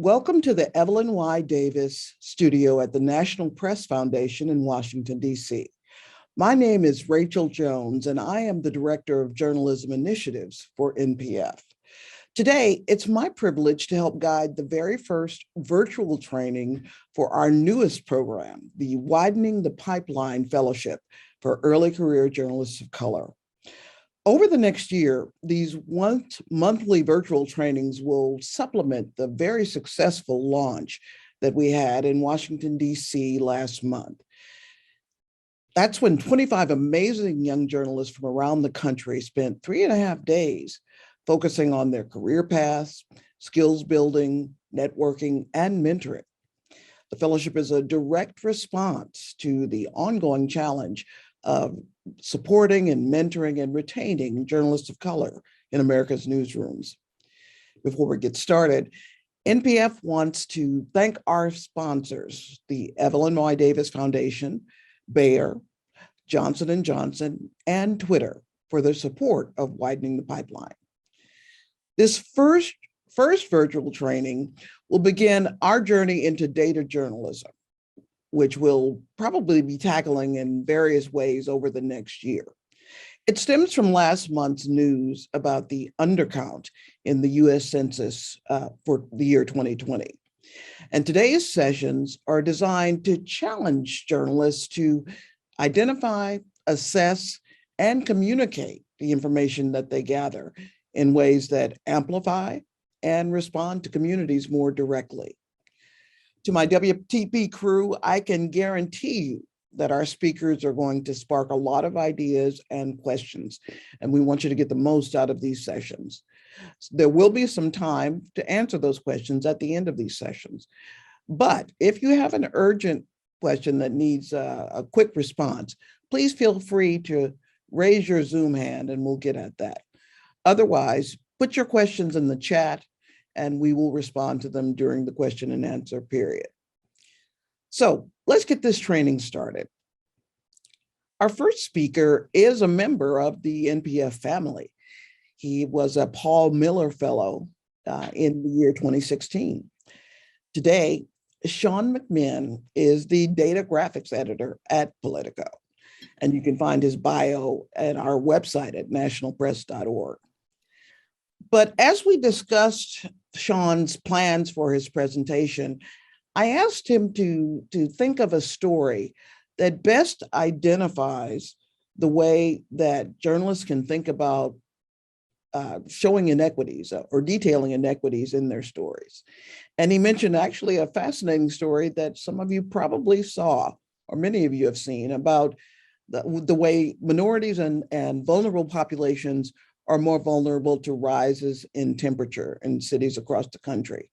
Welcome to the Evelyn Y. Davis studio at the National Press Foundation in Washington, D.C. My name is Rachel Jones, and I am the Director of Journalism Initiatives for NPF. Today, it's my privilege to help guide the very first virtual training for our newest program, the Widening the Pipeline Fellowship for Early Career Journalists of Color. Over the next year, these monthly virtual trainings will supplement the very successful launch that we had in Washington, D.C. last month. That's when 25 amazing young journalists from around the country spent 3.5 days focusing on their career paths, skills building, networking, and mentoring. The fellowship is a direct response to the ongoing challenge of supporting and mentoring and retaining journalists of color in America's newsrooms. Before we get started, NPF wants to thank our sponsors, the Evelyn Y. Davis Foundation, Bayer, Johnson & Johnson, and Twitter for their support of Widening the Pipeline. This first virtual training will begin our journey into data journalism, which we'll probably be tackling in various ways over the next year. It stems from last month's news about the undercount in the US Census for the year 2020. And today's sessions are designed to challenge journalists to identify, assess, and communicate the information that they gather in ways that amplify and respond to communities more directly. To my WTP crew, I can guarantee you that our speakers are going to spark a lot of ideas and questions, and we want you to get the most out of these sessions. There will be some time to answer those questions at the end of these sessions. But if you have an urgent question that needs a quick response, please feel free to raise your Zoom hand and we'll get at that. Otherwise, put your questions in the chat and we will respond to them during the question and answer period. So let's get this training started. Our first speaker is a member of the NPF family. He was a Paul Miller Fellow in the year 2016. Today, Sean McMinn is the data graphics editor at Politico, and you can find his bio at our website at nationalpress.org. But as we discussed Sean's plans for his presentation, I asked him to think of a story that best identifies the way that journalists can think about showing inequities or detailing inequities in their stories. And he mentioned actually a fascinating story that some of you probably saw, or many of you have seen, about the way minorities and vulnerable populations are more vulnerable to rises in temperature in cities across the country.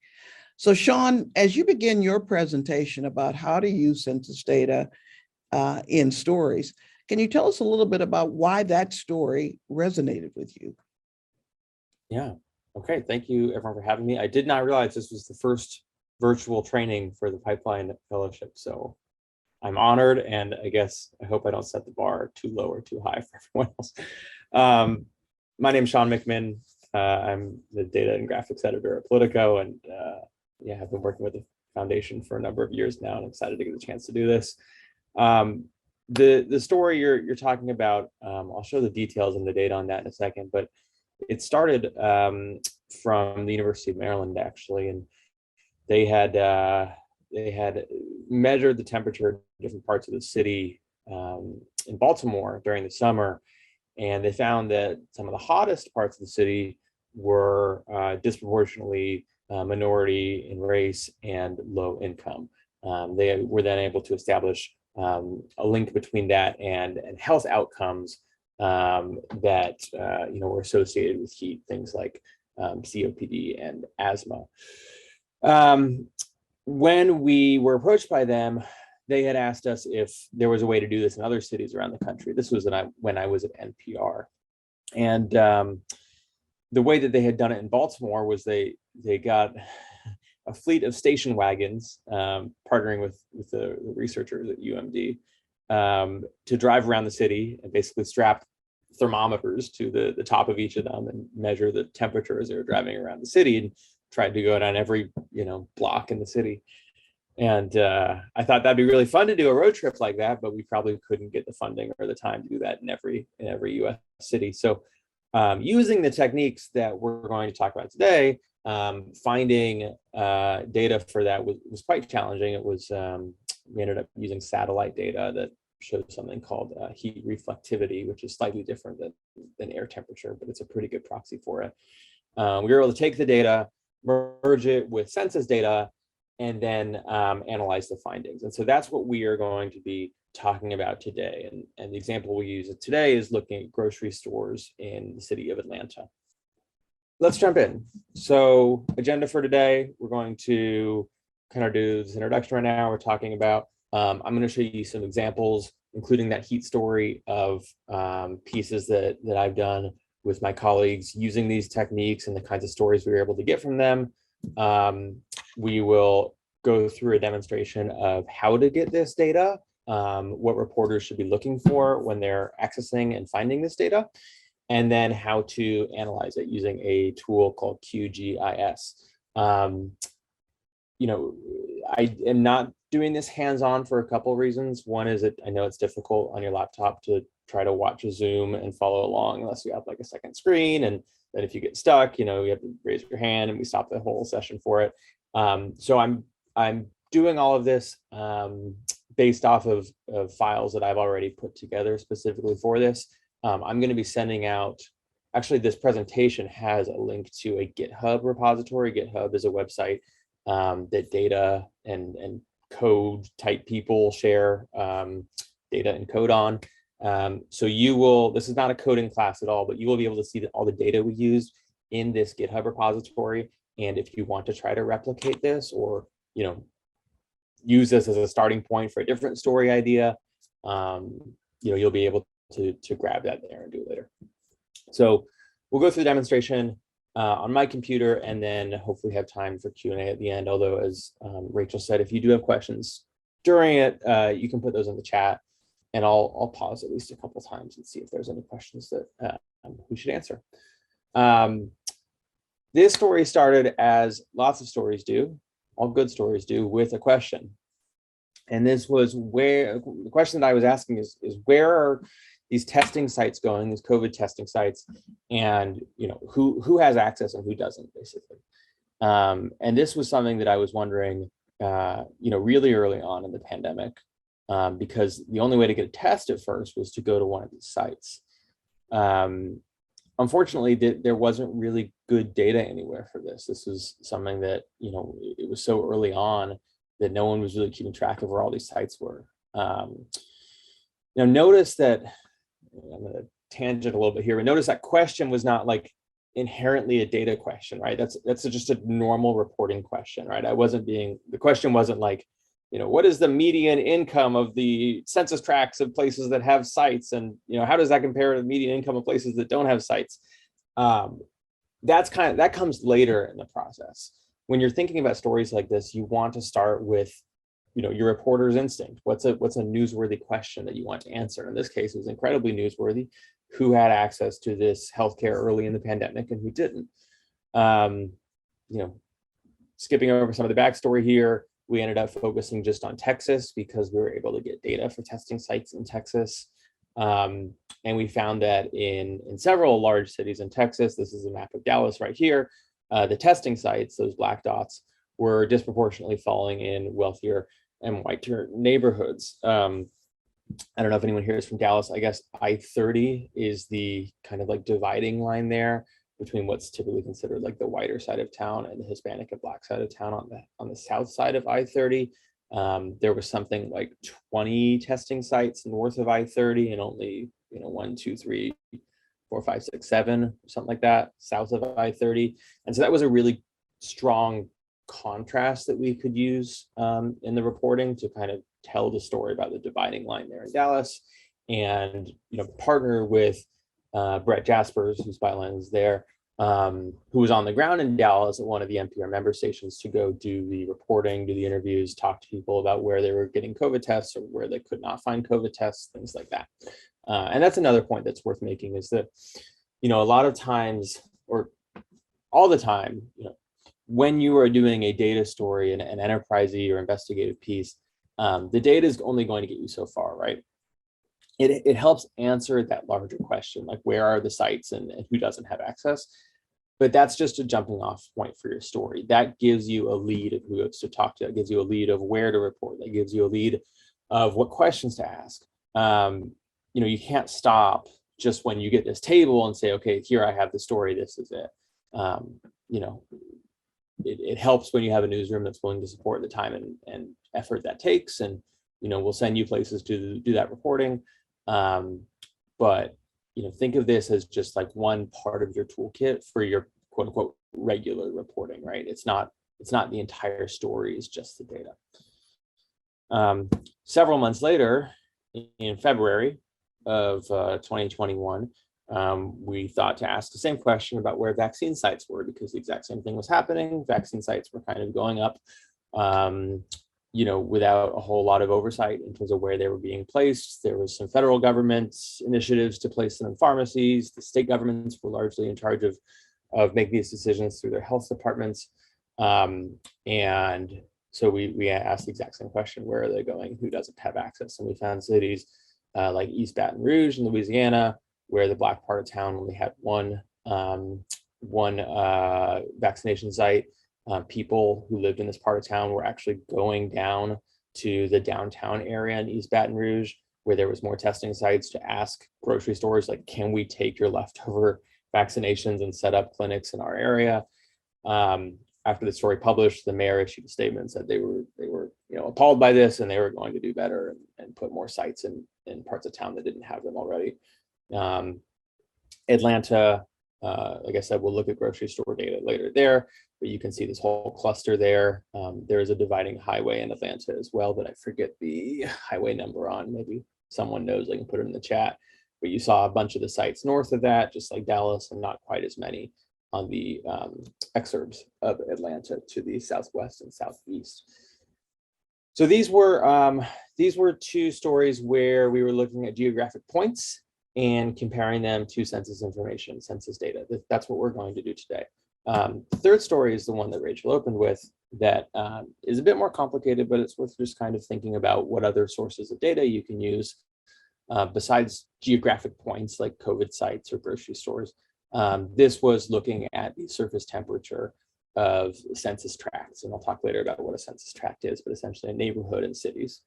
So Sean, as you begin your presentation about how to use census data in stories, can you tell us a little bit about why that story resonated with you? Yeah, okay, thank you everyone for having me. I did not realize this was the first virtual training for the Pipeline Fellowship, so I'm honored, and I hope I don't set the bar too low or too high for everyone else. My name is Sean McMinn. I'm the data and graphics editor at Politico, and I've been working with the foundation for a number of years now, and I'm excited to get the chance to do this. The story you're talking about, I'll show the details and the data on that in a second, but it started from the University of Maryland, actually, and they had measured the temperature in different parts of the city in Baltimore during the summer. And they found that some of the hottest parts of the city were disproportionately minority in race and low income. They were then able to establish a link between that and health outcomes that were associated with heat, things like COPD and asthma. When we were approached by them, they had asked us if there was a way to do this in other cities around the country. This was when I was at NPR. And the way that they had done it in Baltimore was they got a fleet of station wagons, partnering with the researchers at UMD, to drive around the city and basically strap thermometers to the top of each of them and measure the temperature as they were driving around the city and tried to go down every, block in the city. And I thought that'd be really fun to do a road trip like that, but we probably couldn't get the funding or the time to do that in every US city. So using the techniques that we're going to talk about today, finding data for that was quite challenging. It was, we ended up using satellite data that showed something called heat reflectivity, which is slightly different than air temperature, but it's a pretty good proxy for it. We were able to take the data, merge it with census data, and then analyze the findings. And so that's what we are going to be talking about today. And the example we use today is looking at grocery stores in the city of Atlanta. Let's jump in. So agenda for today, we're going to kind of do this introduction right now. We're talking about, I'm going to show you some examples, including that heat story of pieces that I've done with my colleagues using these techniques and the kinds of stories we were able to get from them. We will go through a demonstration of how to get this data, what reporters should be looking for when they're accessing and finding this data, and then how to analyze it using a tool called QGIS. I am not doing this hands-on for a couple of reasons. One is that I know it's difficult on your laptop to try to watch a Zoom and follow along unless you have like a second screen. And then if you get stuck, you have to raise your hand and we stop the whole session for it. So I'm doing all of this based off of files that I've already put together specifically for this. I'm going to be sending out, actually this presentation has a link to a GitHub repository. GitHub is a website that data and code type people share data and code on. So this is not a coding class at all, but you will be able to see all the data we used in this GitHub repository. And if you want to try to replicate this or, use this as a starting point for a different story idea, you'll be able to grab that there and do it later. So we'll go through the demonstration on my computer and then hopefully have time for Q&A at the end. Although, as Rachel said, if you do have questions during it, you can put those in the chat and I'll pause at least a couple of times and see if there's any questions that we should answer. This story started, as lots of stories do, all good stories do, with a question. And this was the question that I was asking is where are these testing sites going, these COVID testing sites, and who has access and who doesn't, basically. And this was something that I was wondering, really early on in the pandemic, because the only way to get a test at first was to go to one of these sites. Unfortunately, there wasn't really good data anywhere for this. This was something that, it was so early on that no one was really keeping track of where all these sites were. Notice that, I'm going to tangent a little bit here, but notice that question was not like inherently a data question, right? That's just a normal reporting question, right? The question wasn't like, what is the median income of the census tracts of places that have sites? And, how does that compare to the median income of places that don't have sites? That comes later in the process. When you're thinking about stories like this, you want to start with, your reporter's instinct. What's a newsworthy question that you want to answer? In this case, it was incredibly newsworthy. Who had access to this healthcare early in the pandemic and who didn't? Skipping over some of the backstory here, we ended up focusing just on Texas because we were able to get data for testing sites in Texas. And we found that in several large cities in Texas, this is a map of Dallas right here, the testing sites, those black dots, were disproportionately falling in wealthier and whiter neighborhoods. I don't know if anyone here is from Dallas. I guess I-30 is the kind of like dividing line there between what's typically considered like the whiter side of town and the Hispanic and Black side of town on the south side of I-30. There was something like 20 testing sites north of I-30 and only 1, 2, 3, 4, 5, 6, 7, something like that south of I-30. And so that was a really strong contrast that we could use in the reporting to kind of tell the story about the dividing line there in Dallas, and partner with Brett Jaspers, whose byline is there, who was on the ground in Dallas at one of the NPR member stations to go do the reporting, do the interviews, talk to people about where they were getting COVID tests or where they could not find COVID tests, things like that. And that's another point that's worth making, is that a lot of times, or all the time, when you are doing a data story and an enterprisey or investigative piece, the data is only going to get you so far, right? It helps answer that larger question, like where are the sites and who doesn't have access? But that's just a jumping off point for your story. That gives you a lead of who to talk to. That gives you a lead of where to report. That gives you a lead of what questions to ask. You can't stop just when you get this table and say, okay, here I have the story, this is it. It helps when you have a newsroom that's willing to support the time and effort that takes, and we'll send you places to do that reporting. But think of this as just like one part of your toolkit for your quote unquote regular reporting, right? It's not the entire story, it's just the data. Several months later, in February of 2021, we thought to ask the same question about where vaccine sites were, because the exact same thing was happening. Vaccine sites were kind of going up, without a whole lot of oversight in terms of where they were being placed. There was some federal government initiatives to place them in pharmacies. The state governments were largely in charge of making these decisions through their health departments. And so we asked the exact same question: where are they going? Who doesn't have access? And we found cities like East Baton Rouge in Louisiana, where the Black part of town only had one vaccination site. People who lived in this part of town were actually going down to the downtown area in East Baton Rouge, where there was more testing sites, to ask grocery stores, like, can we take your leftover vaccinations and set up clinics in our area? After the story published, the mayor issued a statement and said they were appalled by this, and they were going to do better and put more sites in parts of town that didn't have them already. Atlanta, like I said, we'll look at grocery store data later there, but you can see this whole cluster there. There is a dividing highway in Atlanta as well, but I forget the highway number on. Maybe someone knows, I can put it in the chat. But you saw a bunch of the sites north of that, just like Dallas, and not quite as many on the exurbs of Atlanta to the southwest and southeast. So these were two stories where we were looking at geographic points and comparing them to census information, census data. That's what we're going to do today. The third story is the one that Rachel opened with, that is a bit more complicated, but it's worth just kind of thinking about what other sources of data you can use besides geographic points like COVID sites or grocery stores. This was looking at the surface temperature of census tracts, and I'll talk later about what a census tract is, but essentially a neighborhood in cities.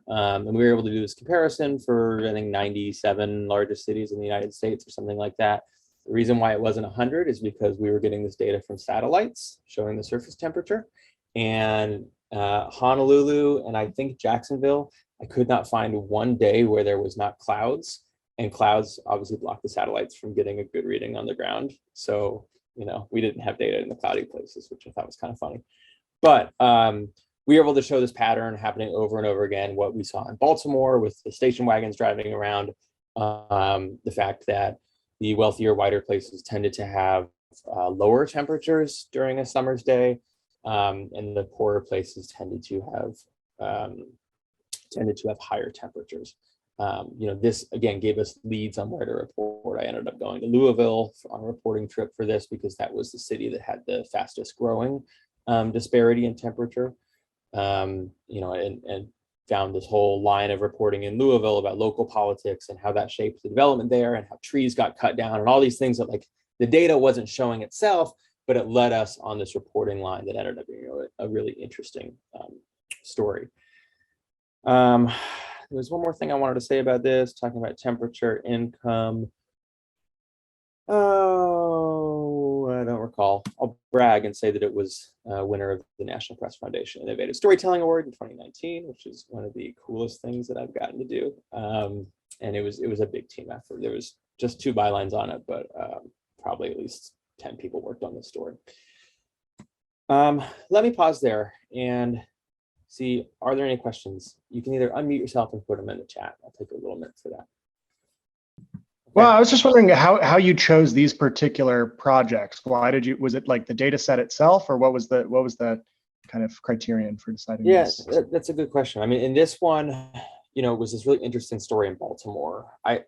And we were able to do this comparison for, I think, 97 largest cities in the United States or something like that. The reason why it wasn't 100 is because we were getting this data from satellites showing the surface temperature, and Honolulu and I think Jacksonville, I could not find one day where there was not clouds, and clouds obviously block the satellites from getting a good reading on the ground. So we didn't have data in the cloudy places, which I thought was kind of funny. But we were able to show this pattern happening over and over again. What we saw in Baltimore with the station wagons driving around, the fact that the wealthier, wider places tended to have lower temperatures during a summer's day, and the poorer places tended to have higher temperatures. This again gave us leads on where to report. I ended up going to Louisville on a reporting trip for this because that was the city that had the fastest growing disparity in temperature. And found this whole line of reporting in Louisville about local politics and how that shaped the development there, and how trees got cut down, and all these things that, like, the data wasn't showing itself, but it led us on this reporting line that ended up being a really interesting story. There's one more thing I wanted to say about this, talking about temperature, income. Oh, I don't recall. I'll brag and say that it was a winner of the National Press Foundation Innovative Storytelling Award in 2019, which is one of the coolest things that I've gotten to do. And it was a big team effort. There was just 2 bylines on it, but probably at least 10 people worked on this story. Let me pause there and see, are there any questions? You can either unmute yourself and put them in the chat. I'll take a little minute for that. Well, I was just wondering how you chose these particular projects. Why did you? Was it like the data set itself, or what was the kind of criterion for deciding? Yes, that's a good question. I mean, in this one, it was this really interesting story in Baltimore. I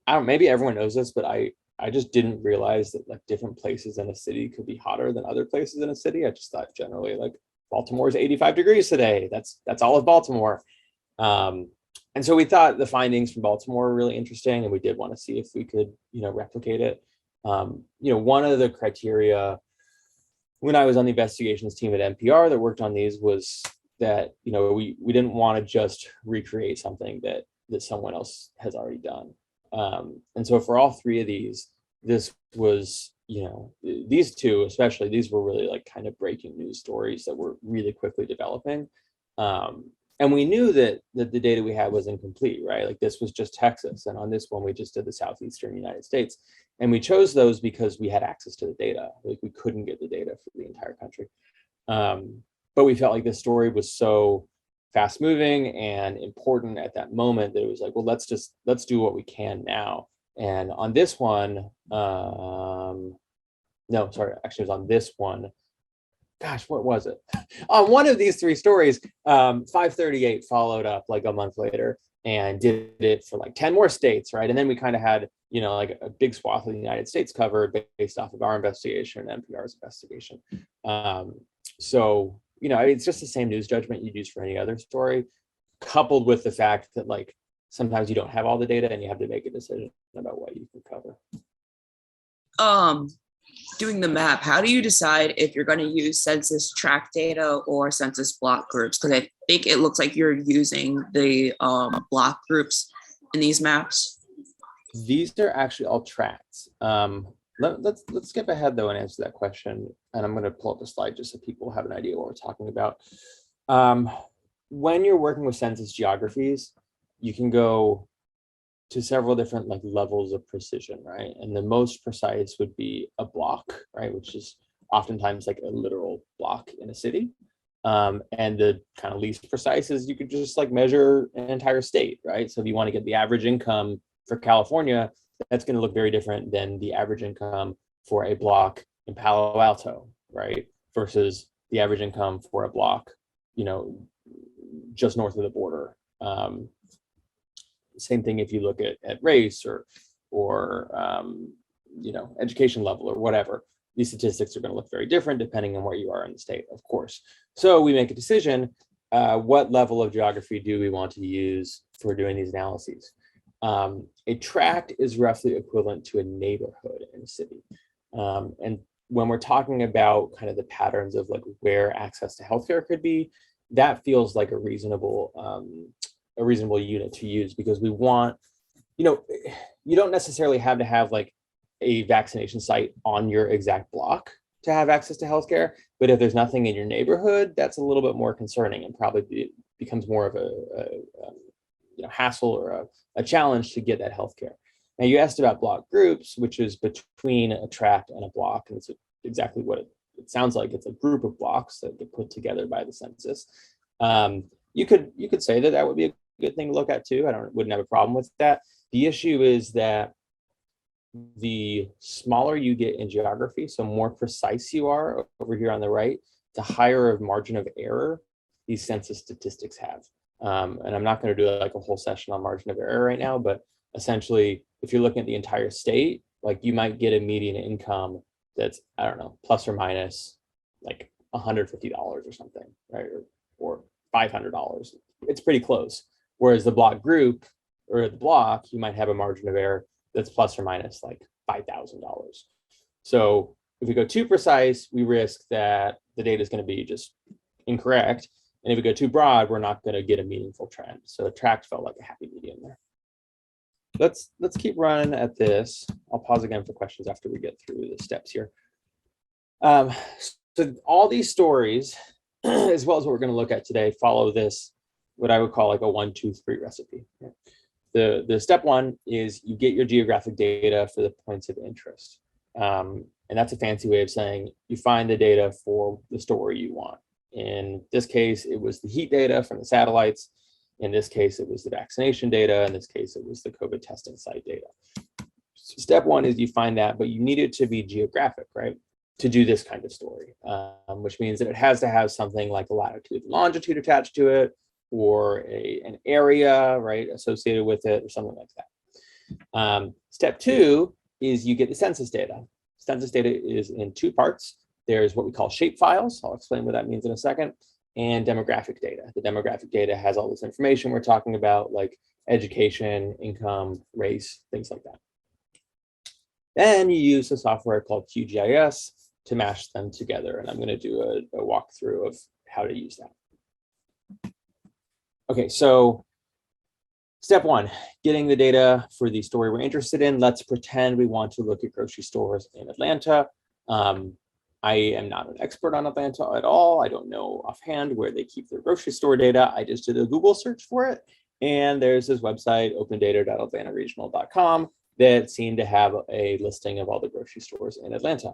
don't. Maybe everyone knows this, but I I just didn't realize that like different places in a city could be hotter than other places in a city. I just thought generally like Baltimore is 85 degrees today. That's all of Baltimore. And so we thought the findings from Baltimore were really interesting, and we did want to see if we could, replicate it. One of the criteria when I was on the investigations team at NPR that worked on these was that, we didn't want to just recreate something that someone else has already done. And so for all three of these, this was, these two, especially, these were really like kind of breaking news stories that were really quickly developing. And we knew that the data we had was incomplete, right? Like this was just Texas. And on this one, we just did the Southeastern United States. And we chose those because we had access to the data. Like we couldn't get the data for the entire country. But we felt like this story was so fast moving and important at that moment that it was like, well, let's do what we can now. And on this one, no, sorry, actually it was on this one. Gosh, what was it? On one of these three stories, 538 followed up like a month later and did it for like 10 more states, right? And then we kind of had, like a big swath of the United States covered based off of our investigation and NPR's investigation. So, it's just the same news judgment you'd use for any other story, coupled with the fact that like sometimes you don't have all the data and you have to make a decision about what you can cover. Doing the map, how do you decide if you're going to use census tract data or census block groups? Because I think it looks like you're using the block groups in these maps. These are actually all tracts. Let's skip ahead though and answer that question. And I'm going to pull up a slide just so people have an idea what we're talking about. When you're working with census geographies, you can go to several different like levels of precision, right? And the most precise would be a block, right? Which is oftentimes like a literal block in a city. And the kind of least precise is you could just like measure an entire state, right? So if you want to get the average income for California, that's going to look very different than the average income for a block in Palo Alto, right? Versus the average income for a block, just north of the border. Same thing if you look at race or education level or whatever. These statistics are going to look very different depending on where you are in the state, of course. So we make a decision, what level of geography do we want to use for doing these analyses? A tract is roughly equivalent to a neighborhood in a city. And when we're talking about kind of the patterns of like where access to healthcare could be, that feels like a reasonable unit to use, because we want, you don't necessarily have to have like a vaccination site on your exact block to have access to healthcare. But if there's nothing in your neighborhood, that's a little bit more concerning and probably becomes more of a hassle or a challenge to get that healthcare. Now you asked about block groups, which is between a tract and a block, and it's exactly what it sounds like. It's a group of blocks that get put together by the census. You could say that would be a good thing to look at too. Wouldn't have a problem with that. The issue is that the smaller you get in geography, so more precise you are over here on the right, the higher of margin of error these census statistics have. And I'm not going to do like a whole session on margin of error right now, but essentially, if you're looking at the entire state, like you might get a median income that's, I don't know, plus or minus like $150 or something, right? Or $500. It's pretty close. Whereas the block group or the block, you might have a margin of error that's plus or minus like $5,000. So if we go too precise, we risk that the data is going to be just incorrect. And if we go too broad, we're not going to get a meaningful trend. So the tract felt like a happy medium there. Let's keep running at this. I'll pause again for questions after we get through the steps here. So all these stories, as well as what we're going to look at today, follow this, what I would call like a 1, 2, 3 recipe. The step one is you get your geographic data for the points of interest. And that's a fancy way of saying you find the data for the story you want. In this case, it was the heat data from the satellites. In this case, it was the vaccination data. In this case, it was the COVID testing site data. So step one is you find that, but you need it to be geographic, right? To do this kind of story, which means that it has to have something like a latitude and longitude attached to it, or an area, right, associated with it, or something like that. Step two is you get the census data. Census data is in two parts. There's what we call shape files. I'll explain what that means in a second. And demographic data. The demographic data has all this information we're talking about, like education, income, race, things like that. Then you use a software called QGIS to mash them together. And I'm going to do a walkthrough of how to use that. Okay, so step one, getting the data for the story we're interested in. Let's pretend we want to look at grocery stores in Atlanta. I am not an expert on Atlanta at all. I don't know offhand where they keep their grocery store data. I just did a Google search for it. And there's this website, opendata.atlantaregional.com, that seemed to have a listing of all the grocery stores in Atlanta.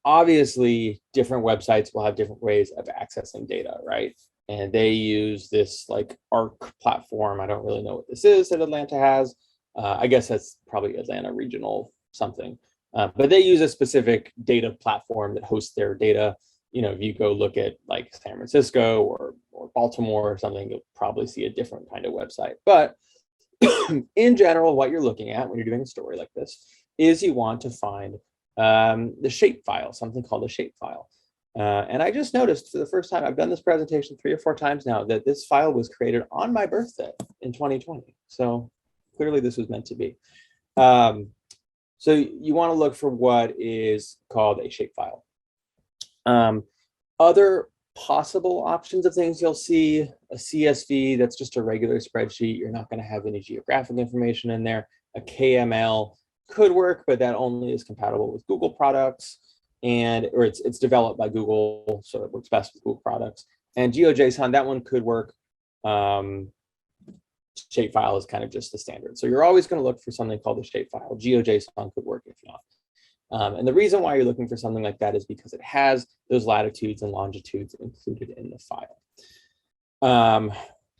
Obviously, different websites will have different ways of accessing data, right? And they use this like ARC platform. I don't really know what this is that Atlanta has. I guess that's probably Atlanta Regional something. But they use a specific data platform that hosts their data. You know, if you go look at like San Francisco or Baltimore or something, you'll probably see a different kind of website. But in general, what you're looking at when you're doing a story like this is you want to find the shape file, something called a shape file. And I just noticed for the first time, I've done this presentation 3 or 4 times now, that this file was created on my birthday in 2020. So clearly this was meant to be. So you want to look for what is called a shapefile. Other possible options of things you'll see, a CSV, that's just a regular spreadsheet. You're not going to have any geographic information in there. A KML could work, but that only is compatible with Google products, or it's developed by Google, so it works best with Google products. And GeoJSON, that one could work. Shapefile is kind of just the standard. So you're always going to look for something called a shapefile. GeoJSON could work if not. And the reason why you're looking for something like that is because it has those latitudes and longitudes included in the file.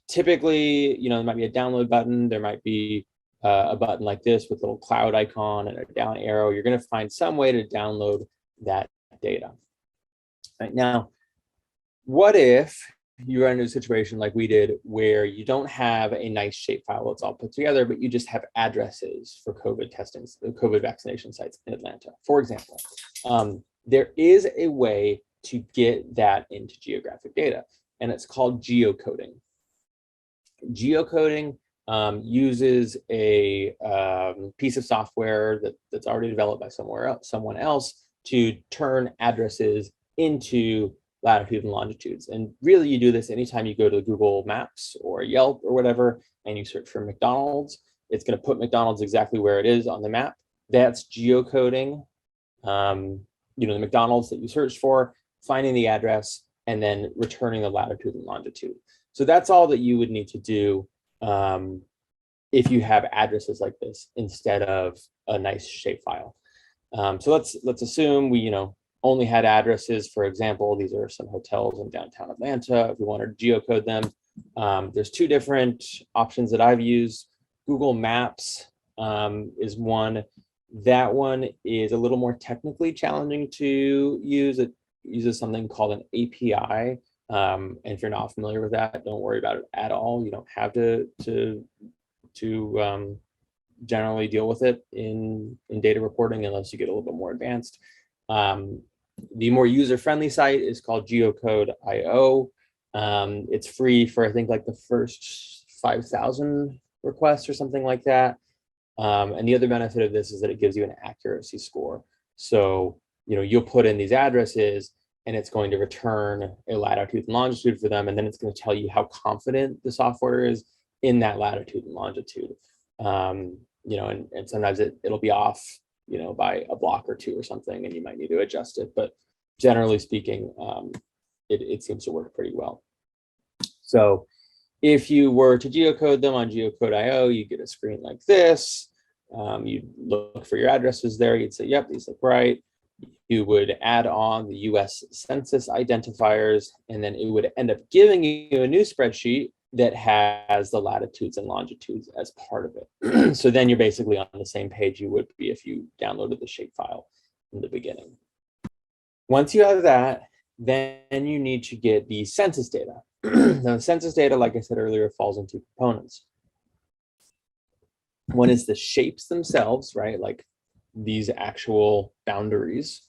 Typically, you know, there might be a download button. There might be a button like this with a little cloud icon and a down arrow. You're going to find some way to download that data. Right now, what if you run into a situation like we did where you don't have a nice shapefile that's all put together, but you just have addresses for COVID testing, COVID vaccination sites in Atlanta, for example. There is a way to get that into geographic data, and it's called geocoding. Geocoding uses a piece of software that's already developed by someone else to turn addresses into latitude and longitudes. And really, you do this anytime you go to Google Maps or Yelp or whatever, and you search for McDonald's. It's going to put McDonald's exactly where it is on the map. That's geocoding. You know, the McDonald's that you searched for, finding the address, and then returning the latitude and longitude. So that's all that you would need to do if you have addresses like this instead of a nice shapefile. So let's assume we, only had addresses. For example, these are some hotels in downtown Atlanta. If we wanted to geocode them, there's 2 different options that I've used. Google Maps is one. That one is a little more technically challenging to use. It uses something called an API. And if you're not familiar with that, don't worry about it at all. You don't have to generally deal with it in data reporting unless you get a little bit more advanced. The more user-friendly site is called Geocode.io. It's free for, I think, like the first 5,000 requests or something like that. And the other benefit of this is that it gives you an accuracy score. So, you'll put in these addresses and it's going to return a latitude and longitude for them. And then it's going to tell you how confident the software is in that latitude and longitude. And sometimes it'll be off, by a block or 2 or something, and you might need to adjust it. But generally speaking, it seems to work pretty well. So if you were to geocode them on geocode.io, you get a screen like this. You'd look for your addresses there. You'd say, yep, these look right. You would add on the US Census identifiers, and then it would end up giving you a new spreadsheet that has the latitudes and longitudes as part of it. So then you're basically on the same page you would be if you downloaded the shapefile in the beginning. Once you have that, then you need to get the census data. Now, the census data, like I said earlier, falls into components. One is the shapes themselves, right? Like these actual boundaries.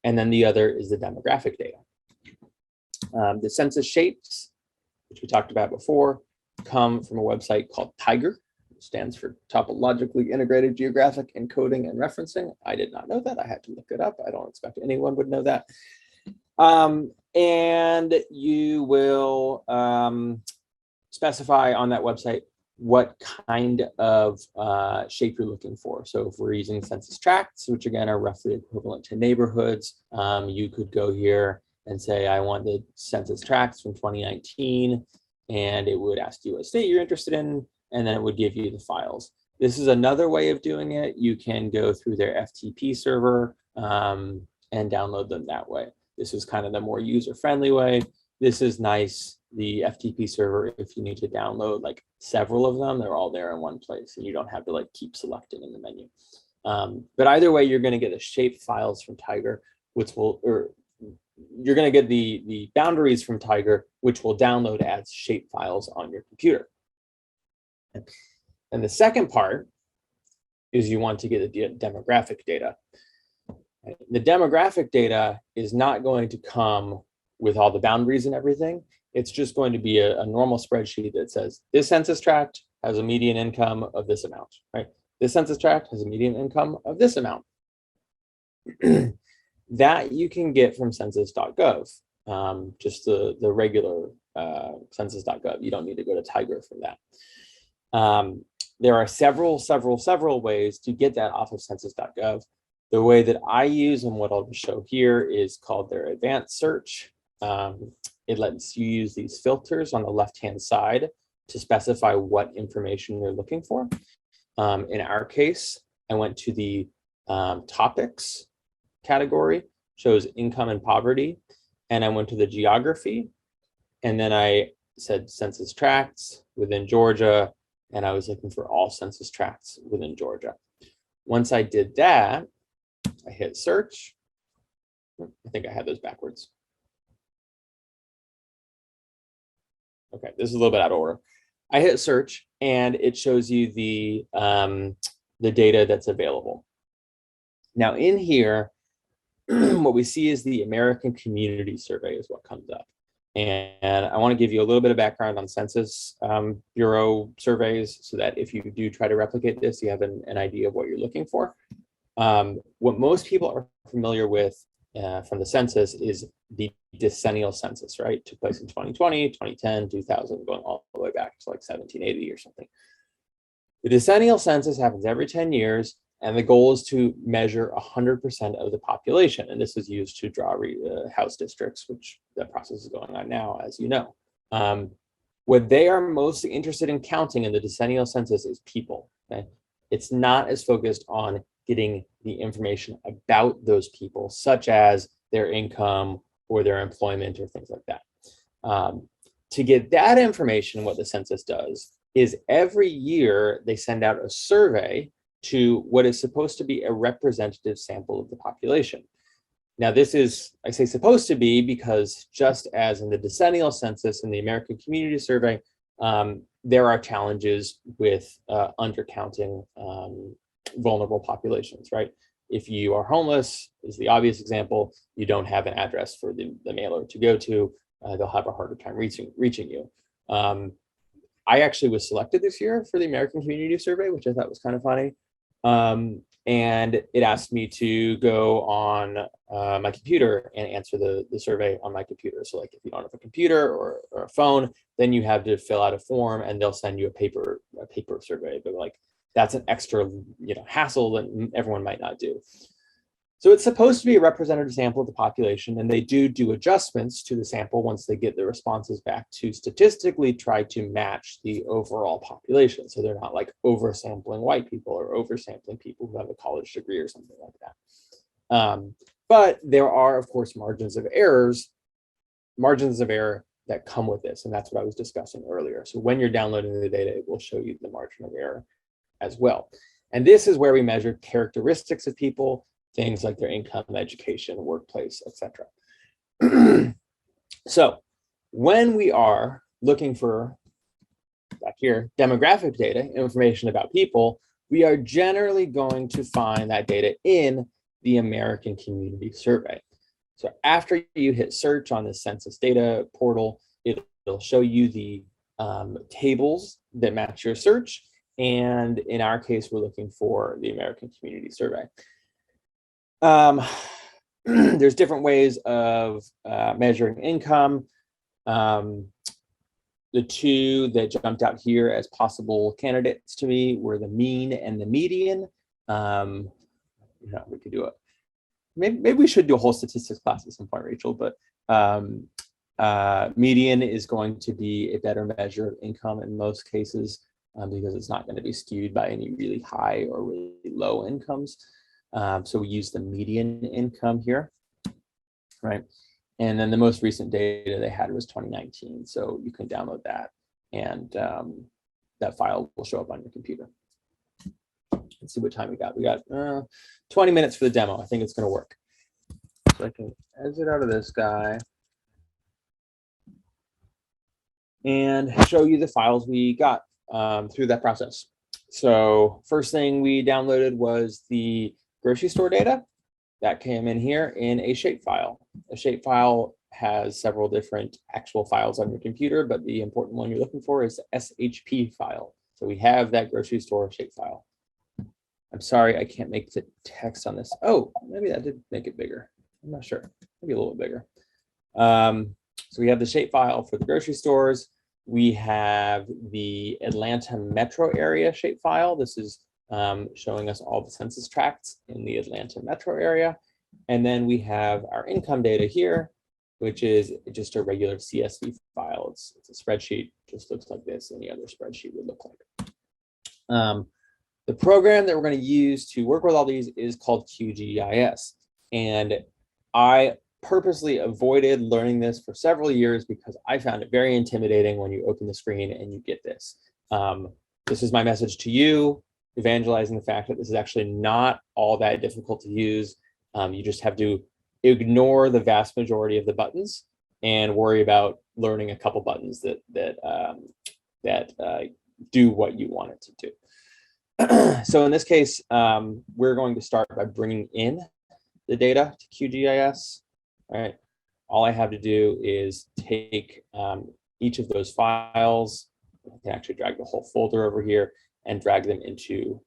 And then the other is the demographic data. The census shapes, which we talked about before, come from a website called Tiger. It stands for Topologically Integrated Geographic Encoding and Referencing. I did not know that. I had to look it up. I don't expect anyone would know that. And you will specify on that website what kind of shape you're looking for. So if we're using census tracts, which again are roughly equivalent to neighborhoods, you could go here and say, I want the census tracts from 2019, and it would ask you what state you're interested in, and then it would give you the files. This is another way of doing it. You can go through their FTP server and download them that way. This is kind of the more user-friendly way. This is nice. The FTP server, if you need to download like several of them, they're all there in one place, and you don't have to like keep selecting in the menu. But either way, you're going to get the shape files from Tiger, which will, or you're going to get the boundaries from Tiger, which will download as shape files on your computer. And the second part is you want to get the demographic data. The demographic data is not going to come with all the boundaries and everything. It's just going to be a normal spreadsheet that says this census tract has a median income of this amount, right? This census tract has a median income of this amount. That you can get from census.gov, just the regular census.gov. You don't need to go to Tiger for that. There are several ways to get that off of census.gov. The way that I use and what I'll show here is called their advanced search. It lets you use these filters on the left-hand side to specify what information you're looking for. In our case, I went to the topics category, shows income and poverty, and I went to the geography, and then I said census tracts within Georgia, and I was looking for all census tracts within Georgia. Once I did that, I hit search. I think I had those backwards. Okay, this is a little bit out of order. I hit search, and it shows you the data that's available. Now in here, what we see is the American Community Survey is what comes up. And I want to give you a little bit of background on Census Bureau surveys so that if you do try to replicate this, you have an idea of what you're looking for. What most people are familiar with from the census is the decennial census, right? It took place in 2020, 2010, 2000, going all the way back to like 1780 or something. The decennial census happens every 10 years. And the goal is to measure 100% of the population. And this is used to draw house districts, which the process is going on now, as you know. What they are most interested in counting in the decennial census is people. Okay? It's not as focused on getting the information about those people, such as their income or their employment or things like that. To get that information, what the census does is every year they send out a survey to what is supposed to be a representative sample of the population. Now, this is, I say supposed to be, because just as in the decennial census and the American Community Survey, there are challenges with undercounting vulnerable populations, right? If you are homeless, is the obvious example, you don't have an address for the mailer to go to, they'll have a harder time reaching you. I actually was selected this year for the American Community Survey, which I thought was kind of funny. And it asked me to go on my computer and answer the survey on my computer. So like if you don't have a computer or a phone, then you have to fill out a form and they'll send you a paper survey. But like that's an extra hassle that everyone might not do. So it's supposed to be a representative sample of the population, and they do adjustments to the sample once they get the responses back to statistically try to match the overall population. So they're not like oversampling white people or oversampling people who have a college degree or something like that. But there are, of course, margins of error that come with this, and that's what I was discussing earlier. So when you're downloading the data, it will show you the margin of error as well. And this is where we measure characteristics of people, things like their income, education, workplace, etc. So when we are looking for back here, demographic data, information about people, we are generally going to find that data in the American Community Survey. So after you hit search on the census data portal, it'll show you the tables that match your search. And in our case, we're looking for the American Community Survey. There's different ways of measuring income. The two that jumped out here as possible candidates to me were the mean and the median. We could do maybe we should do a whole statistics class at some point, Rachel, but median is going to be a better measure of income in most cases because it's not going to be skewed by any really high or really low incomes. So we use the median income here, right? And then the most recent data they had was 2019. So you can download that and that file will show up on your computer. Let's see what time we got. We got 20 minutes for the demo. I think it's going to work. So I can exit out of this guy and show you the files we got through that process. So first thing we downloaded was the grocery store data that came in here in a shapefile. A shapefile has several different actual files on your computer, but the important one you're looking for is the SHP file. So we have that grocery store shapefile. I'm sorry, I can't make the text on this. Oh, maybe that did make it bigger. I'm not sure, maybe a little bit bigger. So we have the shapefile for the grocery stores. We have the Atlanta metro area shapefile. This is showing us all the census tracts in the Atlanta metro area. And then we have our income data here, which is just a regular CSV file. It's a spreadsheet, just looks like this. Any other spreadsheet would look like. The program that we're going to use to work with all these is called QGIS. And I purposely avoided learning this for several years because I found it very intimidating when you open the screen and you get this. This is my message to you, evangelizing the fact that this is actually not all that difficult to use. You just have to ignore the vast majority of the buttons and worry about learning a couple buttons that do what you want it to do. So in this case, we're going to start by bringing in the data to QGIS. All right. All I have to do is take each of those files. I can actually drag the whole folder over here and drag them into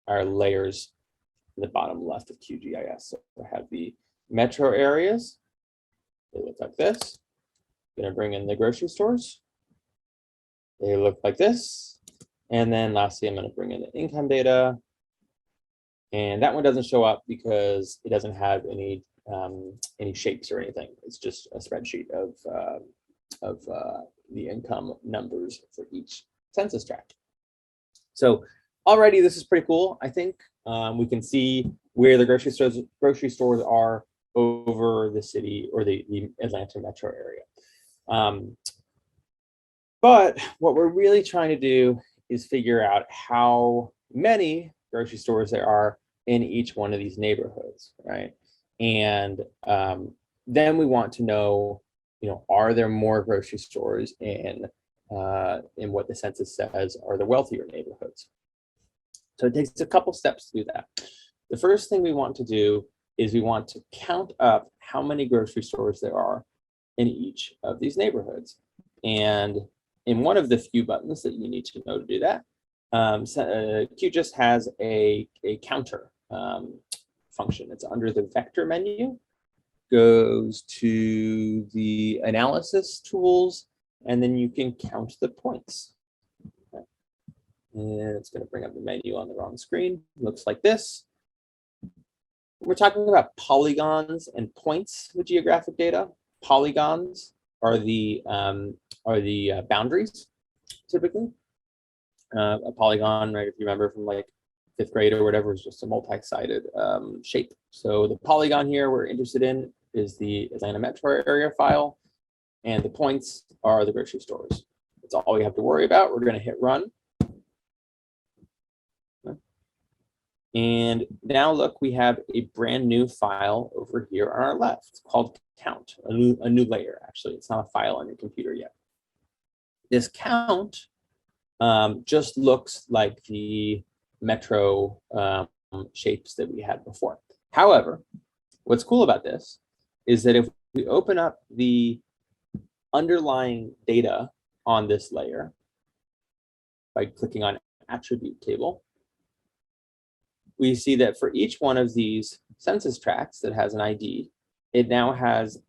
our layers in the bottom left of QGIS. So I have the metro areas. They look like this. I'm going to bring in the grocery stores. They look like this. And then lastly, I'm going to bring in the income data. And that one doesn't show up because it doesn't have any shapes or anything. It's just a spreadsheet of the income numbers for each census tract. So already this is pretty cool. I think we can see where the grocery stores are over the city or the Atlanta metro area. But what we're really trying to do is figure out how many grocery stores there are in each one of these neighborhoods, right? And then we want to know, are there more grocery stores in what the census says are the wealthier neighborhoods? So it takes a couple steps to do that. The first thing we want to do is we want to count up how many grocery stores there are in each of these neighborhoods. And in one of the few buttons that you need to know to do that, QGIS has a counter function. It's under the vector menu, goes to the analysis tools, and then you can count the points. Okay. And it's going to bring up the menu on the wrong screen. Looks like this. We're talking about polygons and points with geographic data. Polygons are the boundaries, typically. A polygon, right, if you remember from like 5th grade or whatever, is just a multi-sided shape. So the polygon here we're interested in is the Atlanta metro area file, and the points are the grocery stores. That's all we have to worry about. We're going to hit run. And now look, we have a brand new file over here on our left called count, a new layer. Actually, it's not a file on your computer yet. This count just looks like the metro shapes that we had before. However, what's cool about this is that if we open up the underlying data on this layer by clicking on attribute table, we see that for each one of these census tracts that has an ID, it now has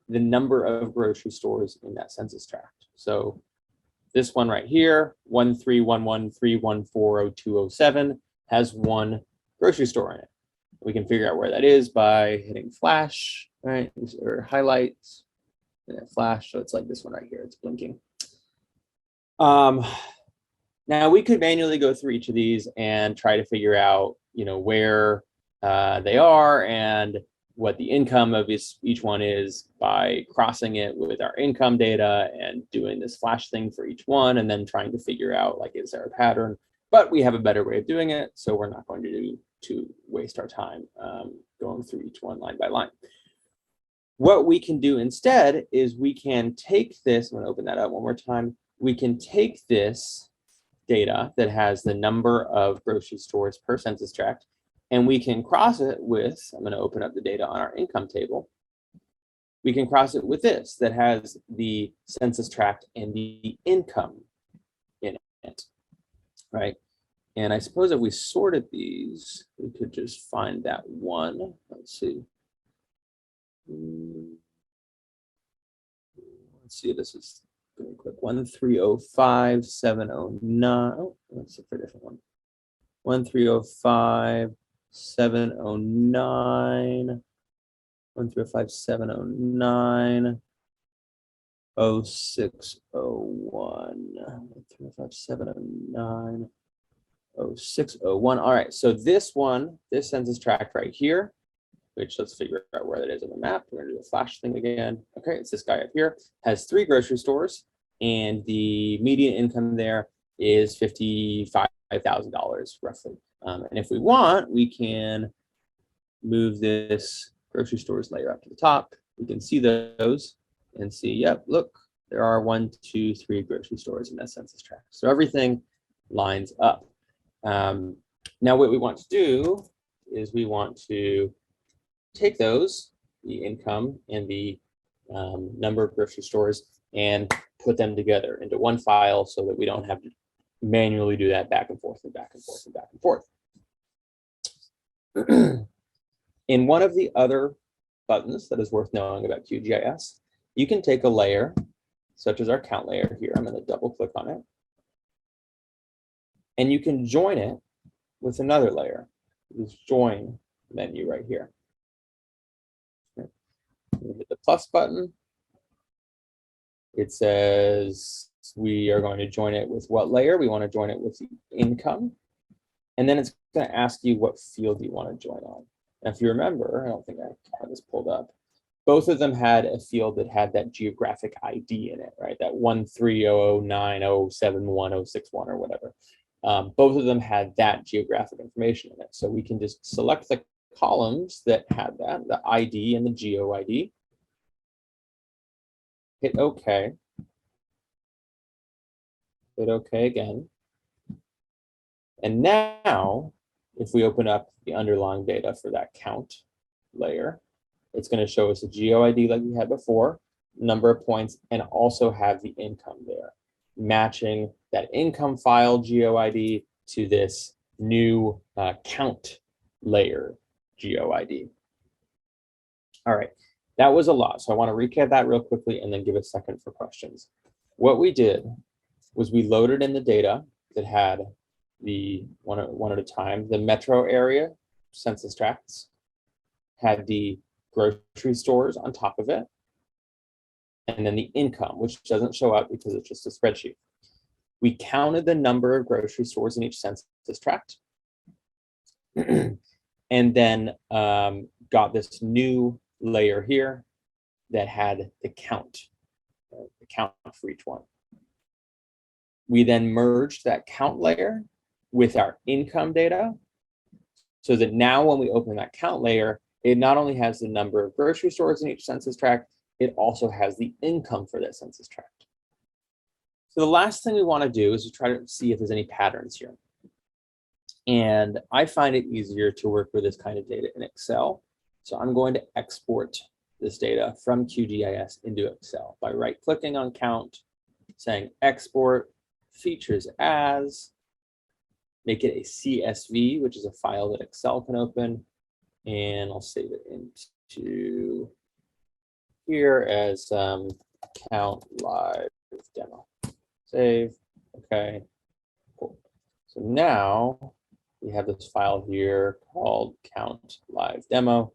the number of grocery stores in that census tract. So this one right here, 13113140207, has one grocery store in it. We can figure out where that is by hitting flash, right, or highlights, and then flash. So it's like this one right here, it's blinking. Now we could manually go through each of these and try to figure out, where they are and what the income of each one is by crossing it with our income data and doing this flash thing for each one, and then trying to figure out, like, is there a pattern? But we have a better way of doing it, so we're not going to waste our time going through each one line by line. What we can do instead is we can take this, I'm going to open that up one more time. We can take this data that has the number of grocery stores per census tract, and we can cross it with, I'm going to open up the data on our income table. We can cross it with this that has the census tract and the income in it, right? And I suppose if we sorted these, we could just find that one. Let's see. Let's see, this is really quick. 1305709. Oh, that's a different one. 1305709. 1305709. 0601. 1305709. 0601. All right, so this one, this census tract right here, which let's figure out where that is on the map. We're gonna do the flash thing again. Okay, it's this guy up here, has 3 grocery stores, and the median income there is $55,000 roughly. And if we want, we can move this grocery stores layer up to the top. We can see those and see, yep, look, there are 1, 2, 3 grocery stores in that census tract. So everything lines up. Now what we want to do is we want to take those, the income and the number of grocery stores, and put them together into one file so that we don't have to manually do that back and forth and back and forth and back and forth. In one of the other buttons that is worth knowing about QGIS, you can take a layer, such as our count layer here. I'm going to double click on it. And you can join it with another layer, this join menu right here. Hit the plus button. It says we are going to join it with what layer? We want to join it with the income. And then it's going to ask you what field you want to join on. Now, if you remember, I don't think I have this pulled up. Both of them had a field that had that geographic ID in it, right? That 13009071061 or whatever. Both of them had that geographic information in it. So we can just select the columns that had that, the ID and the GeoID. Hit OK. Hit OK again. And now, if we open up the underlying data for that count layer, it's going to show us a GeoID like we had before, number of points, and also have the income there, matching that income file GeoID to this new count layer GeoID. All right, that was a lot. So I want to recap that real quickly and then give a second for questions. What we did was we loaded in the data that had the one at a time, the metro area census tracts, had the grocery stores on top of it, and then the income, which doesn't show up because it's just a spreadsheet. We counted the number of grocery stores in each census tract, and then got this new layer here that had the count for each one. We then merged that count layer with our income data, so that now when we open that count layer, it not only has the number of grocery stores in each census tract, it also has the income for that census tract. So the last thing we want to do is to try to see if there's any patterns here. And I find it easier to work with this kind of data in Excel. So I'm going to export this data from QGIS into Excel by right-clicking on count, saying export features as, make it a CSV, which is a file that Excel can open, and I'll save it into here as count live demo. Save. Okay, cool. So now we have this file here called count live demo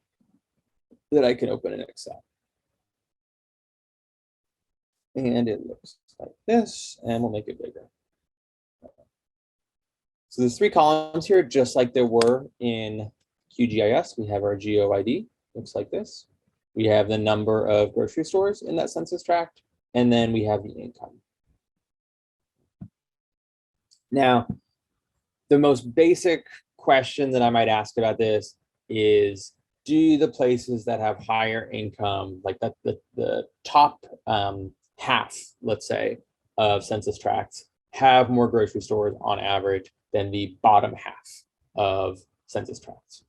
that I can open in Excel. And it looks like this, and we'll make it bigger. So there's 3 columns here, just like there were in QGIS. We have our geo ID, looks like this. We have the number of grocery stores in that census tract, and then we have the income. Now, the most basic question that I might ask about this is, do the places that have higher income, like the top half, let's say, of census tracts, have more grocery stores on average than the bottom half of census tracts?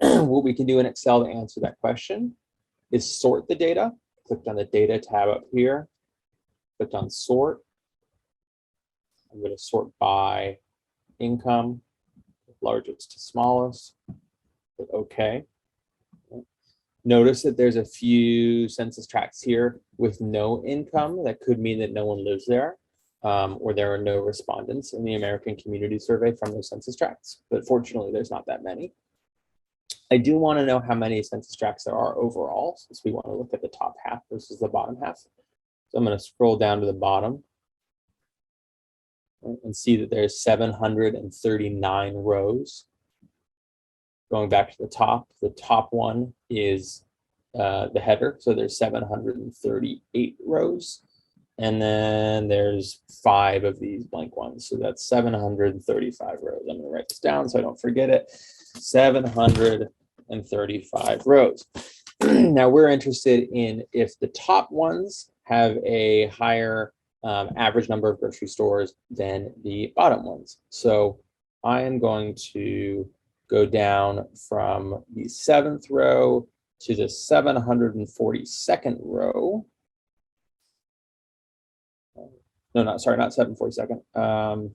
What we can do in Excel to answer that question is sort the data. Clicked on the data tab up here, clicked on sort. I'm going to sort by income, largest to smallest. Hit OK. Notice that there's a few census tracts here with no income. That could mean that no one lives there, or there are no respondents in the American Community Survey from those census tracts. But fortunately, there's not that many. I do want to know how many census tracts there are overall, since we want to look at the top half versus the bottom half. So I'm going to scroll down to the bottom and see that there's 739 rows. Going back to the top one is the header. So there's 738 rows. And then there's 5 of these blank ones. So that's 735 rows. I'm going to write this down so I don't forget it. 735 rows. Now we're interested in if the top ones have a higher average number of grocery stores than the bottom ones. So I am going to go down from the 7th row to the 742nd row. No, sorry, not 742nd.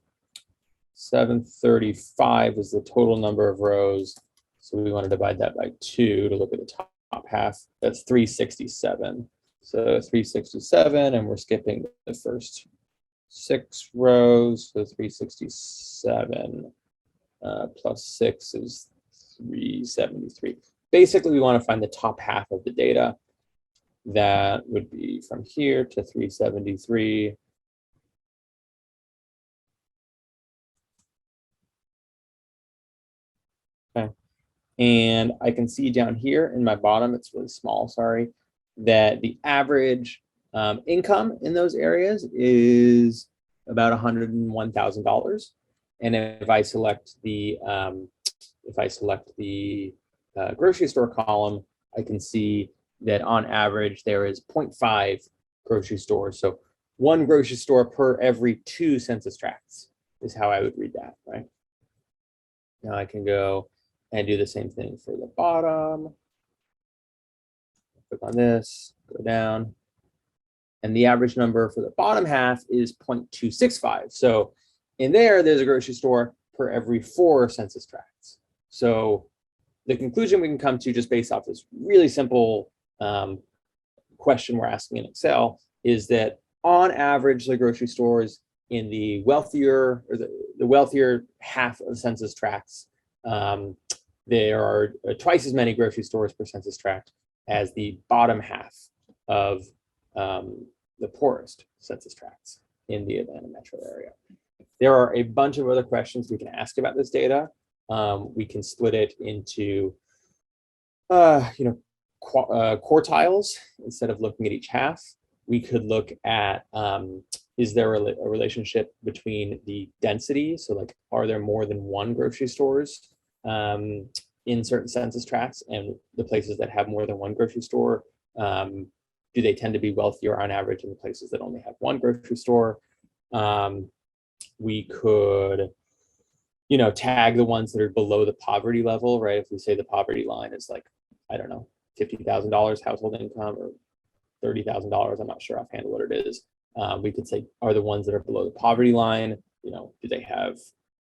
735 is the total number of rows. So we want to divide that by 2 to look at the top half. That's 367. So 367, and we're skipping the first 6 rows. So 367 plus 6 is 373. Basically, we want to find the top half of the data. That would be from here to 373. Okay. And I can see down here in my bottom, it's really small, sorry, that the average income in those areas is about $101,000. And if I select the grocery store column, I can see that on average there is 0.5 grocery stores. So 1 grocery store per every 2 census tracts is how I would read that, right? Now I can go and do the same thing for the bottom. Click on this, go down. And the average number for the bottom half is 0.265. So in there's a grocery store per every 4 census tracts. So the conclusion we can come to just based off this really simple question we're asking in Excel is that on average, the grocery stores in the wealthier or the wealthier half of census tracts, there are twice as many grocery stores per census tract as the bottom half of the poorest census tracts in the Atlanta metro area. There are a bunch of other questions we can ask about this data. We can split it into quartiles instead of looking at each half. We could look at is there a relationship between the density? So like, are there more than 1 grocery stores in certain census tracts, and the places that have more than 1 grocery store, do do they tend to be wealthier on average in the places that only have one grocery store? We could, tag the ones that are below the poverty level, right? If we say the poverty line is like, I don't know, $50,000 household income or $30,000, I'm not sure offhand what it is. We could say, are the ones that are below the poverty line, do they have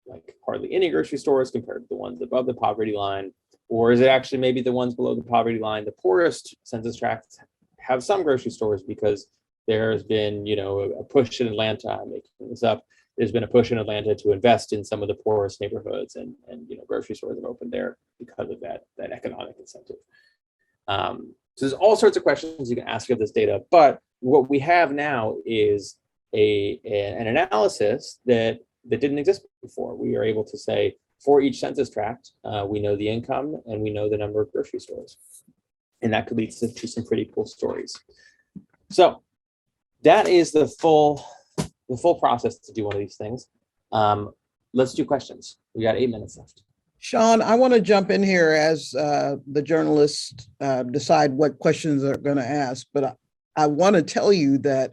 like hardly any grocery stores compared to the ones above the poverty line? Or is it actually maybe the ones below the poverty line, the poorest census tracts have some grocery stores because there's been, a push in Atlanta, I'm making this up, there's been a push in Atlanta to invest in some of the poorest neighborhoods, and grocery stores have opened there because of that economic incentive. So there's all sorts of questions you can ask of this data, but what we have now is an analysis that didn't exist before. We are able to say, for each census tract, we know the income and we know the number of grocery stores. And that could lead to some pretty cool stories. So that is the full process to do one of these things. Let's do questions. We got 8 minutes left. Sean, I want to jump in here as the journalists decide what questions they're going to ask, but I want to tell you that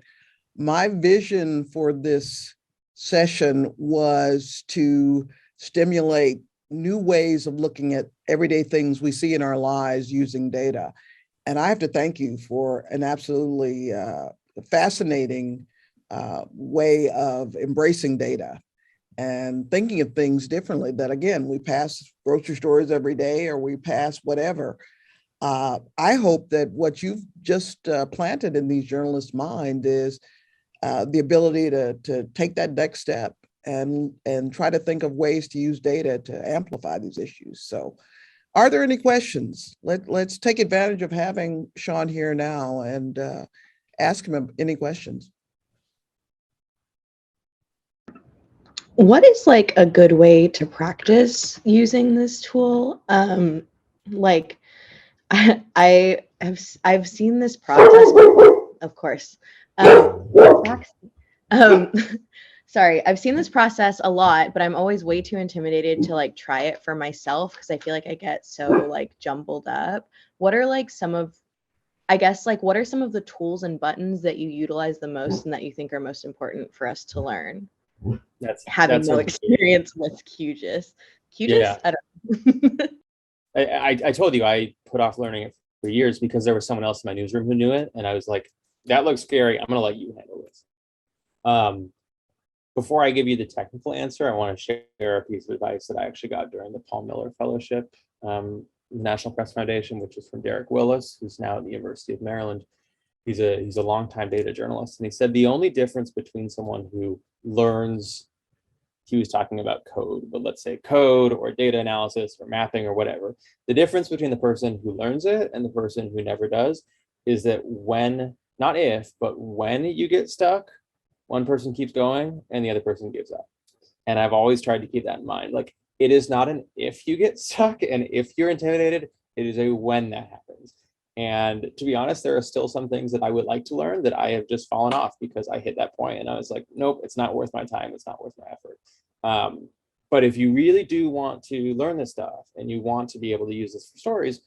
my vision for this session was to stimulate new ways of looking at everyday things we see in our lives using data. And I have to thank you for an absolutely fascinating way of embracing data and thinking of things differently, that again, we pass grocery stores every day or we pass whatever. I hope that what you've just planted in these journalists' mind is the ability to take that next step and try to think of ways to use data to amplify these issues. So are there any questions? Let's take advantage of having Sean here now and ask him any questions. What is like a good way to practice using this tool? Like I've seen this process, of course. Sorry, I've seen this process a lot, but I'm always way too intimidated to like try it for myself because I feel like I get so like jumbled up. What are like some of, I guess, like what are some of the tools and buttons that you utilize the most and that you think are most important for us to learn? Having no experience with QGIS. Yeah. I don't know. I told you I put off learning it for years because there was someone else in my newsroom who knew it, and I was like, that looks scary, I'm gonna let you handle this. Before I give you the technical answer, I want to share a piece of advice that I actually got during the Paul Miller Fellowship, National Press Foundation, which is from Derek Willis, who's now at the University of Maryland. He's a longtime data journalist, and he said the only difference between someone who learns, he was talking about code, but let's say code or data analysis or mapping or whatever, the difference between the person who learns it and the person who never does is that when, not if, but when you get stuck, one person keeps going and the other person gives up. And I've always tried to keep that in mind. Like, it is not an if you get stuck and if you're intimidated, it is a when that happens. And to be honest, there are still some things that I would like to learn that I have just fallen off because I hit that point and I was like, nope, it's not worth my time. It's not worth my effort. But if you really do want to learn this stuff and you want to be able to use this for stories,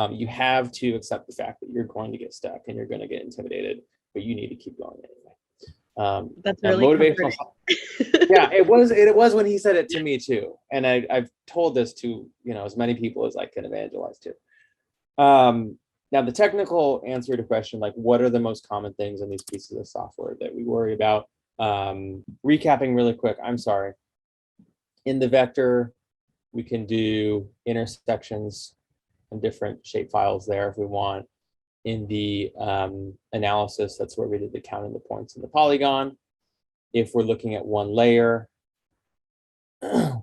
you have to accept the fact that you're going to get stuck and you're going to get intimidated, but you need to keep going anyway. That's really motivational. Yeah, it was when he said it to me too. And I've told this to, as many people as I can evangelize to. Now, the technical answer to question, like what are the most common things in these pieces of software that we worry about? Recapping really quick, I'm sorry. In the vector, we can do intersections and different shapefiles there if we want. In the analysis, that's where we did the counting the points in the polygon. If we're looking at one layer,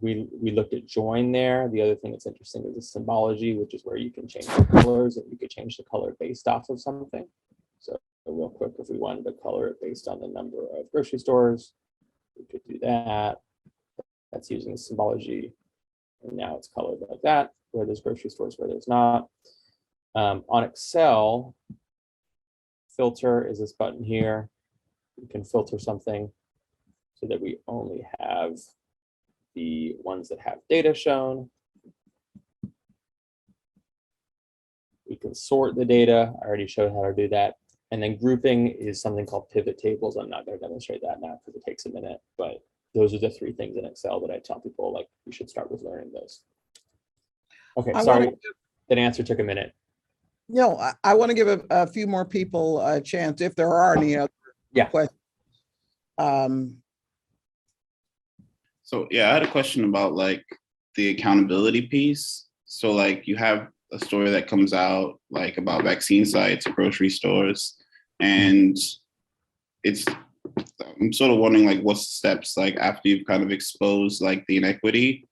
we looked at join there. The other thing that's interesting is the symbology, which is where you can change the colors and you could change the color based off of something. So real quick, if we wanted to color it based on the number of grocery stores, we could do that. That's using symbology. And now it's colored like that, where there's grocery stores, where there's not. On Excel, filter is this button here. You can filter something so that we only have the ones that have data shown. We can sort the data. I already showed how to do that. And then grouping is something called pivot tables. I'm not going to demonstrate that now because it takes a minute, but those are the three things in Excel that I tell people, like, you should start with learning those. Okay, I sorry, wanna- that answer took a minute. No, I want to give a few more people a chance if there are any other Yeah. questions. So yeah, I had a question about like the accountability piece. So like you have a story that comes out like about vaccine sites, grocery stores, and I'm sort of wondering like what's the steps like after you've kind of exposed like the inequity.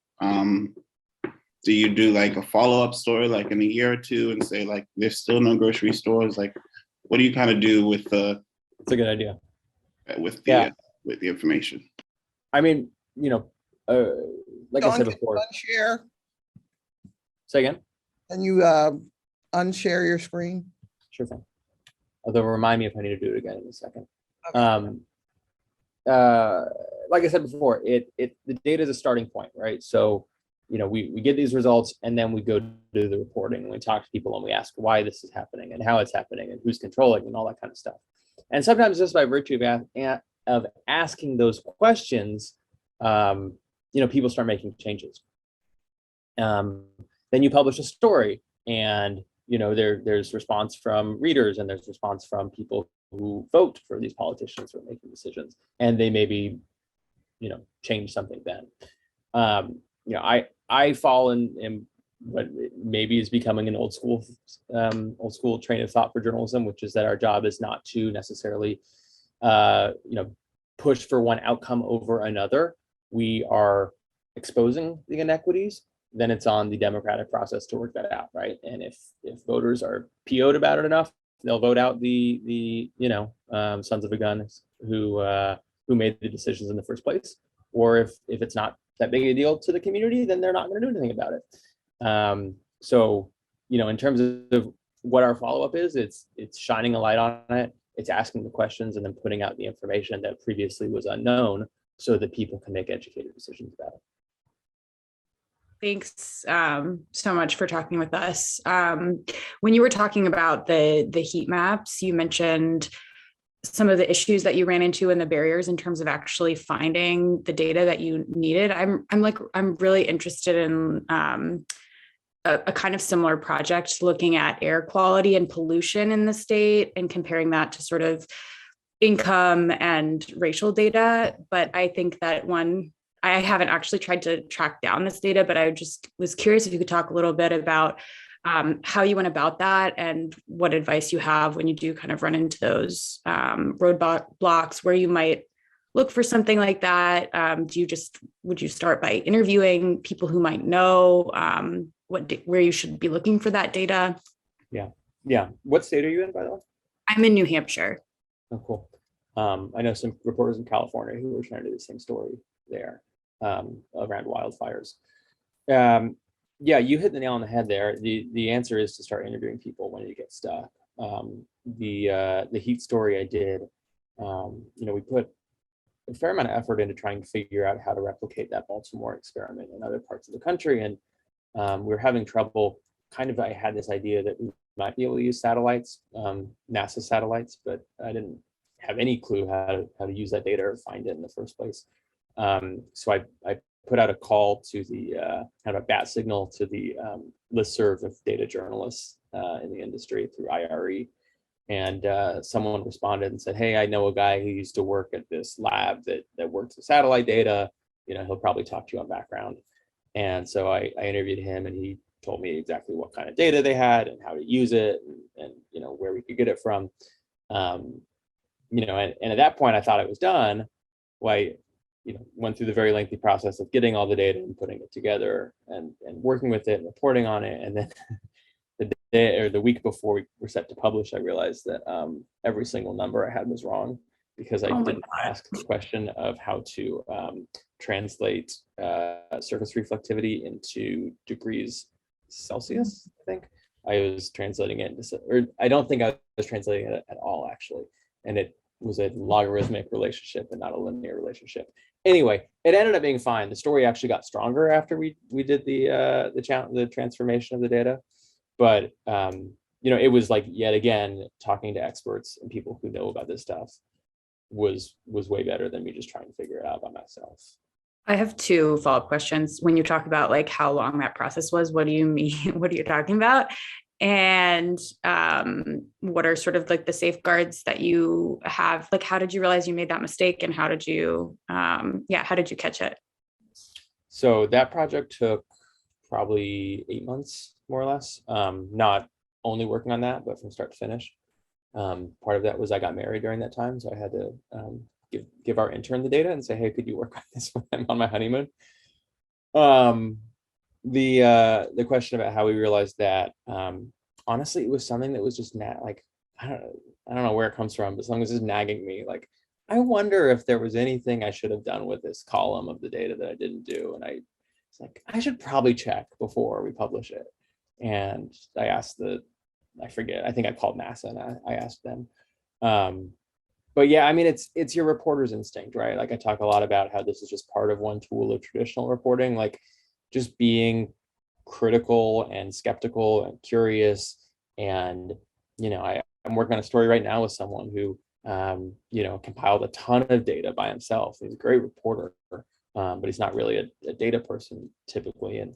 Do you do like a follow-up story like in a year or two and say like there's still no grocery stores? Like what do you kind of do with the It's a good idea. with Yeah. the information? I mean, you know, like I Dawn, said can you before, unshare? say again. Can you unshare your screen? Sure thing. Although remind me if I need to do it again in a second. Okay. Like I said before, the data is a starting point, right? So, you know, we get these results and then we go do the reporting and we talk to people and we ask why this is happening and how it's happening and who's controlling and all that kind of stuff. And sometimes just by virtue of asking those questions, you know, people start making changes. Then you publish a story and, you know, there's response from readers and there's response from people who vote for these politicians who are making decisions, and they maybe, you know, change something then. You know, I fall in what maybe is becoming an old school train of thought for journalism, which is that our job is not to necessarily, you know, push for one outcome over another. We are exposing the inequities, then it's on the democratic process to work that out, right? And if voters are PO'd about it enough, they'll vote out the you know, sons of a gun who made the decisions in the first place. Or if it's not that big a deal to the community, then they're not going to do anything about it. So, you know, in terms of what our follow-up is, it's shining a light on it. It's asking the questions and then putting out the information that previously was unknown so that people can make educated decisions about it. Thanks so much for talking with us. When you were talking about the heat maps, you mentioned some of the issues that you ran into and the barriers in terms of actually finding the data that you needed. I'm really interested in a kind of similar project looking at air quality and pollution in the state and comparing that to sort of income and racial data. But I think that I haven't actually tried to track down this data, but I just was curious if you could talk a little bit about how you went about that and what advice you have when you do kind of run into those roadblocks where you might look for something like that. Would you start by interviewing people who might know where you should be looking for that data? Yeah. What state are you in, by the way? I'm in New Hampshire. Oh, cool. I know some reporters in California who were trying to do the same story there around wildfires. Yeah, you hit the nail on the head there. The answer is to start interviewing people when you get stuck. The heat story I did, you know, we put a fair amount of effort into trying to figure out how to replicate that Baltimore experiment in other parts of the country, and we were having trouble. I had this idea that we might be able to use satellites, NASA satellites, but I didn't have any clue how to use that data or find it in the first place. So I put out a call to the kind of a bat signal to the listserv of data journalists in the industry through IRE. And someone responded and said, hey, I know a guy who used to work at this lab that works with satellite data. You know, he'll probably talk to you on background. And so I interviewed him and he told me exactly what kind of data they had and how to use it and you know, where we could get it from. You know, and at that point I thought it was done. Well, you know, went through the very lengthy process of getting all the data and putting it together and working with it and reporting on it. And then the day or the week before we were set to publish, I realized that every single number I had was wrong because I didn't ask the question of how to translate surface reflectivity into degrees Celsius, I think. I was translating it into, or I don't think I was translating it at all, actually. And it was a logarithmic relationship and not a linear relationship. Anyway, it ended up being fine. The story actually got stronger after we did the transformation of the data. But you it was like, yet again, talking to experts and people who know about this stuff was way better than me just trying to figure it out by myself. I have two follow-up questions. When you talk about like how long that process was, what do you mean? What are you talking about? And what are sort of like the safeguards that you have? Like, how did you realize you made that mistake, and how did you, how did you catch it? So that project took probably 8 months, more or less. Not only working on that, but from start to finish. Part of that was I got married during that time, so I had to give our intern the data and say, hey, could you work on this when I'm on my honeymoon? The question about how we realized that, honestly, it was something that was just like, I don't know where it comes from, but something was just nagging me. Like, I wonder if there was anything I should have done with this column of the data that I didn't do. And I was like, I should probably check before we publish it. And I asked I forget, I think I called NASA and I asked them. But yeah, I mean, it's your reporter's instinct, right? Like, I talk a lot about how this is just part of one tool of traditional reporting, like just being critical and skeptical and curious. And, I'm working on a story right now with someone who, compiled a ton of data by himself. He's a great reporter, but he's not really a data person typically. And,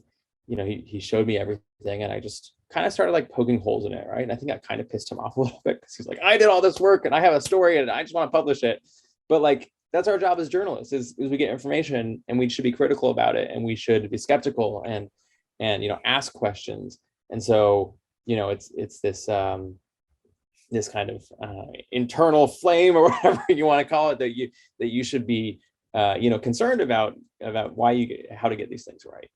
he showed me everything, and I just kind of started like poking holes in it, right? And I think I kind of pissed him off a little bit, because he's like, I did all this work and I have a story and I just want to publish it. But like, that's our job as journalists, is we get information and we should be critical about it, and we should be skeptical and ask questions. And so, it's this this kind of internal flame, or whatever you want to call it, that you should be concerned about how to get these things right.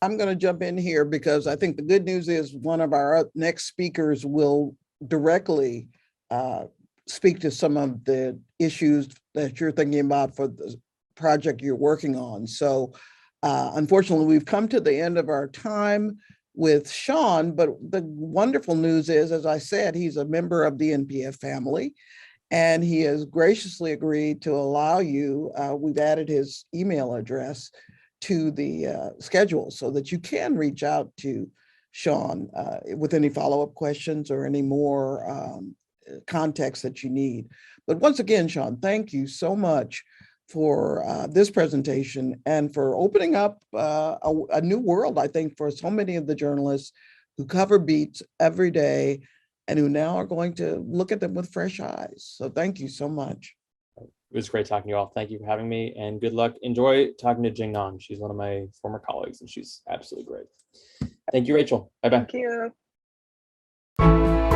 I'm going to jump in here because I think the good news is one of our next speakers will directly speak to some of the issues that you're thinking about for the project you're working on. So unfortunately, we've come to the end of our time with Sean, but the wonderful news is, as I said, he's a member of the NPF family, and he has graciously agreed to allow you, we've added his email address to the schedule so that you can reach out to Sean with any follow-up questions or any more context that you need. But once again, Sean, thank you so much for this presentation and for opening up a new world, I think, for so many of the journalists who cover beats every day and who now are going to look at them with fresh eyes. So thank you so much. It was great talking to you all. Thank you for having me, and good luck. Enjoy talking to Jingnan. She's one of my former colleagues, and she's absolutely great. Thank you, Rachel. Bye-bye. Thank you.